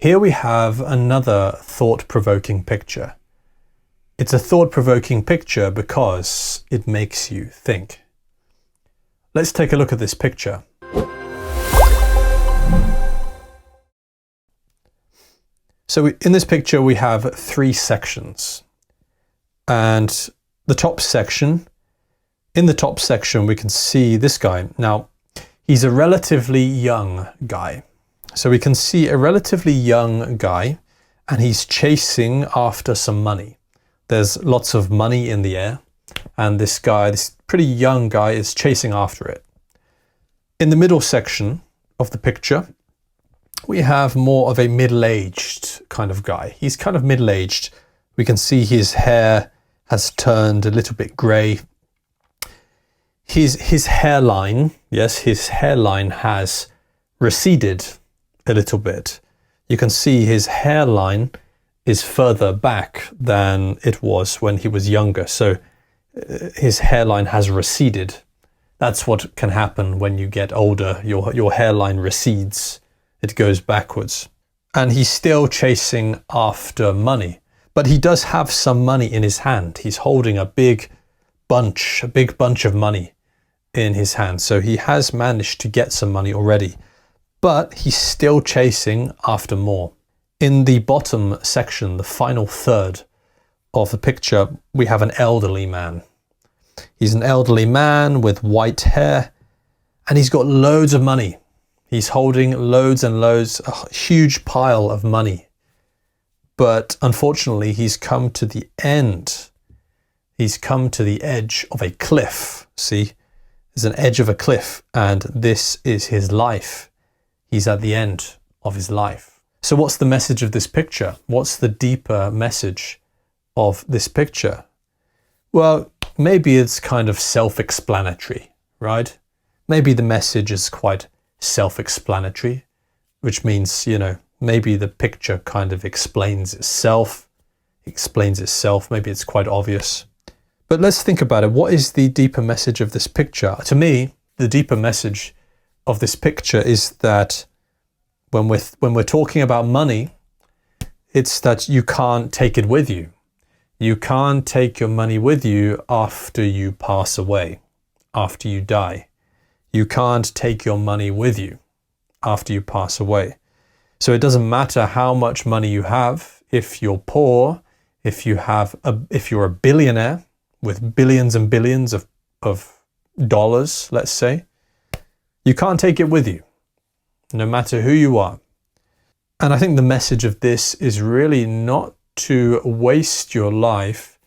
Here we have another thought-provoking picture. It's a thought-provoking picture because it makes you think. Let's take a look at this picture. So in this picture we have three sections. And the top section, in the top section we can see this guy. Now, he's a relatively young guy. So we can see a relatively young guy and he's chasing after some money. There's lots of money in the air and this guy, this pretty young guy, is chasing after it. In the middle section of the picture, we have more of a middle-aged kind of guy. He's kind of middle-aged. We can see his hair has turned a little bit grey. His hairline, yes, his hairline has receded a little bit. You can see his hairline is further back than it was when he was younger. So his hairline has receded. That's what can happen when you get older. Your hairline recedes. It goes backwards. And he's still chasing after money. But he does have some money in his hand. He's holding a big bunch of money in his hand. So he has managed to get some money already. But he's still chasing after more. In the bottom section, the final third of the picture, we have an elderly man. He's an elderly man with white hair and he's got loads of money. He's holding loads and loads, a huge pile of money. But unfortunately, he's come to the end. He's come to the edge of a cliff. See, there's an edge of a cliff and this is his life. He's at the end of his life. So what's the message of this picture? What's the deeper message of this picture? Well, maybe it's kind of self-explanatory, right? Maybe the message is quite self-explanatory, which means, you know, maybe the picture kind of explains itself. Maybe it's quite obvious. But let's think about it. What is the deeper message of this picture? To me, the deeper message of this picture is that when we're talking about money, it's that you can't take it with you. You can't take your money with you after you pass away, after you die. You can't take your money with you after you pass away. So it doesn't matter how much money you have. If you're poor, if you're a billionaire with billions and billions of dollars, let's say, you can't take it with you, no matter who you are. And I think the message of this is really not to waste your life.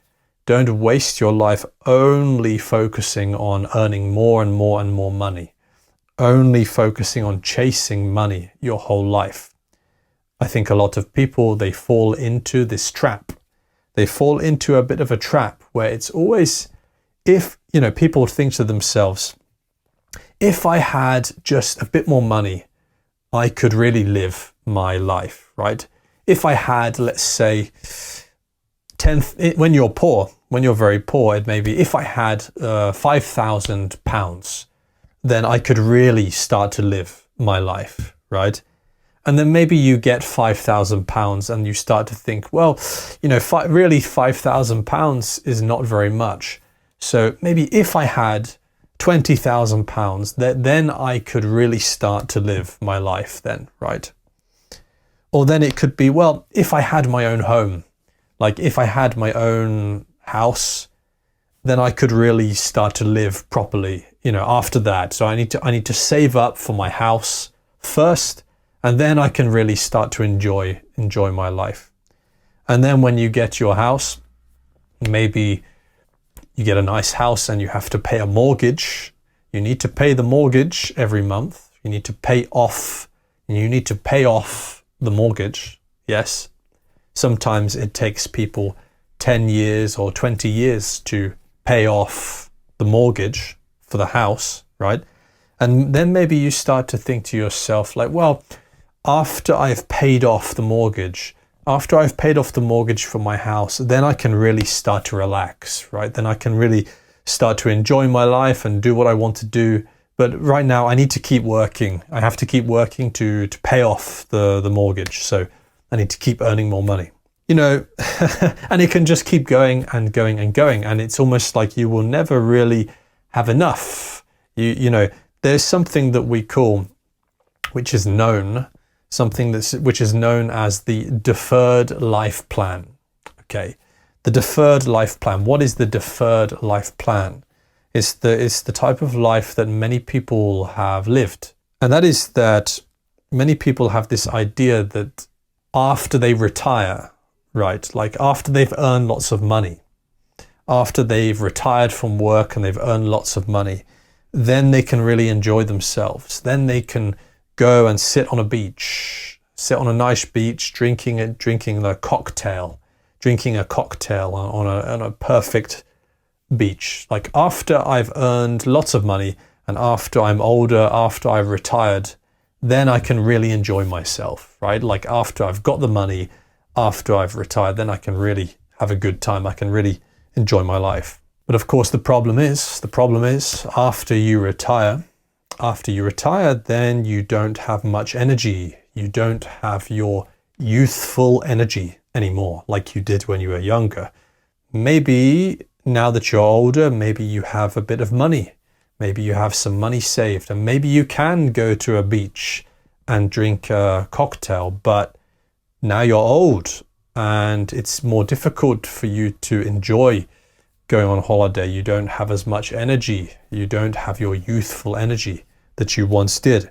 Don't waste your life only focusing on earning more and more and more money, only focusing on chasing money your whole life. I think a lot of people, they fall into this trap. They fall into a bit of a trap where it's always, if, you know, people think to themselves, if I had just a bit more money, I could really live my life, right? If I had, let's say, when you're poor, when you're very poor, it may be, if I had £5,000, then I could really start to live my life, right? And then maybe you get £5,000 and you start to think, well, you know, really £5,000 is not very much. So maybe if I had £20,000, then I could really start to live my life then, right? Or then it could be, well, if I had my own home, like if I had my own house, then I could really start to live properly, you know, after that. So I need to save up for my house first, and then I can really start to enjoy my life. And then when you get your house, maybe you get a nice house and you have to pay a mortgage. You need to pay the mortgage every month. You need to pay off the mortgage. Yes. Sometimes it takes people 10 years or 20 years to pay off the mortgage for the house, right? And then maybe you start to think to yourself like, well, after I've paid off the mortgage for my house, then I can really start to relax, right? Then I can really start to enjoy my life and do what I want to do. But right now I need to keep working. I have to keep working to pay off the mortgage. So I need to keep earning more money. And it can just keep going and going and going. And it's almost like you will never really have enough. There's something that we call, which is known as the deferred life plan. Okay. The deferred life plan. What is the deferred life plan? It's the type of life that many people have lived. And that is that many people have this idea that after they retire, right, like after they've earned lots of money, after they've retired from work and they've earned lots of money, then they can really enjoy themselves. Then they can go and sit on a beach, sit on a nice beach, drinking a cocktail on a perfect beach. Like after I've earned lots of money and after I'm older, after I've retired, then I can really enjoy myself, right? Like after I've got the money, after I've retired, then I can really have a good time. I can really enjoy my life. But of course, the problem is after you retire, then you don't have much energy. You don't have your youthful energy anymore like you did when you were younger. Maybe now that you're older, maybe you have a bit of money. Maybe you have some money saved and maybe you can go to a beach and drink a cocktail, but now you're old and it's more difficult for you to enjoy going on holiday. You don't have as much energy. You don't have your youthful energy that you once did.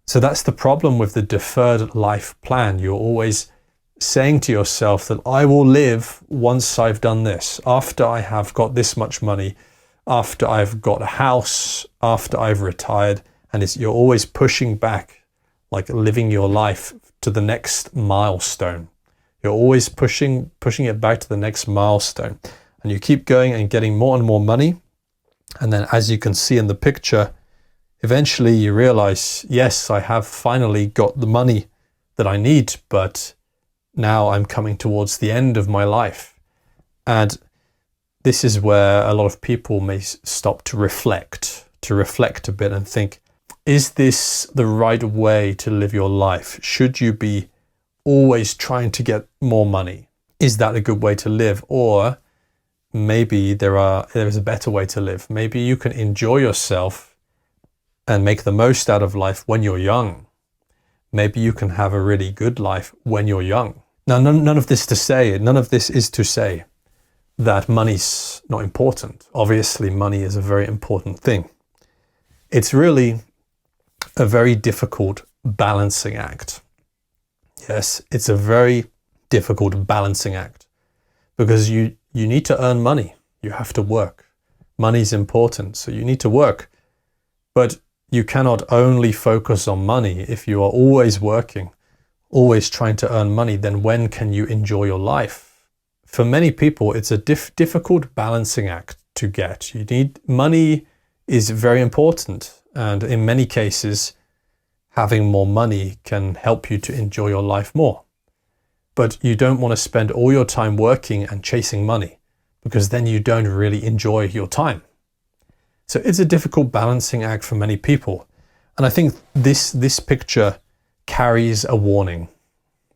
So that's the problem with the deferred life plan. You're always saying to yourself that I will live once I've done this, after I have got this much money, after I've got a house, after I've retired, and you're always pushing back, like living your life to the next milestone. You're always pushing it back to the next milestone. And you keep going and getting more and more money. And then as you can see in the picture, eventually you realize, yes, I have finally got the money that I need, but now I'm coming towards the end of my life. And this is where a lot of people may stop to reflect a bit and think, is this the right way to live your life? Should you be always trying to get more money? Is that a good way to live? Or maybe there is a better way to live. Maybe you can enjoy yourself and make the most out of life when you're young. Maybe you can have a really good life when you're young. Now, none of this is to say that money's not important. Obviously, money is a very important thing. It's really a very difficult balancing act. Yes, it's a very difficult balancing act because you need to earn money. You have to work. Money's important, so you need to work. But you cannot only focus on money. If you are always working, always trying to earn money, then when can you enjoy your life? For many people, it's a difficult balancing act to get. Money is very important. And in many cases, having more money can help you to enjoy your life more. But you don't want to spend all your time working and chasing money because then you don't really enjoy your time. So it's a difficult balancing act for many people. And I think this picture carries a warning.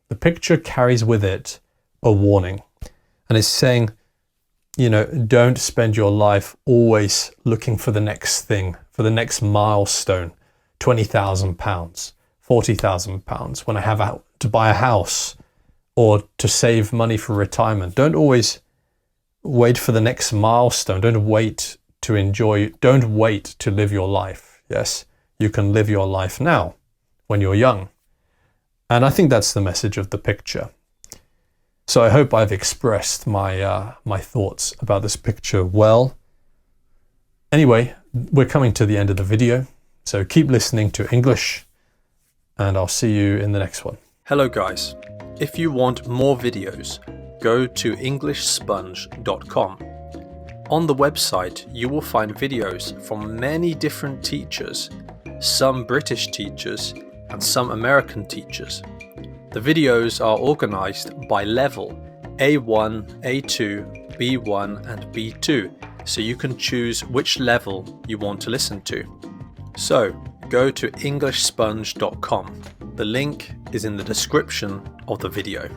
The picture carries with it a warning. And it's saying, don't spend your life always looking for the next thing, for the next milestone, £20,000, £40,000, when I have to buy a house or to save money for retirement. Don't always wait for the next milestone. Don't wait to live your life. Yes, you can live your life now when you're young. And I think that's the message of the picture. So I hope I've expressed my thoughts about this picture well. Anyway, we're coming to the end of the video, so keep listening to English, and I'll see you in the next one. Hello guys, if you want more videos, go to EnglishSponge.com. On the website, you will find videos from many different teachers, some British teachers and some American teachers. The videos are organized by level A1, A2, B1 and B2, so you can choose which level you want to listen to. So go to EnglishSponge.com. The link is in the description of the video.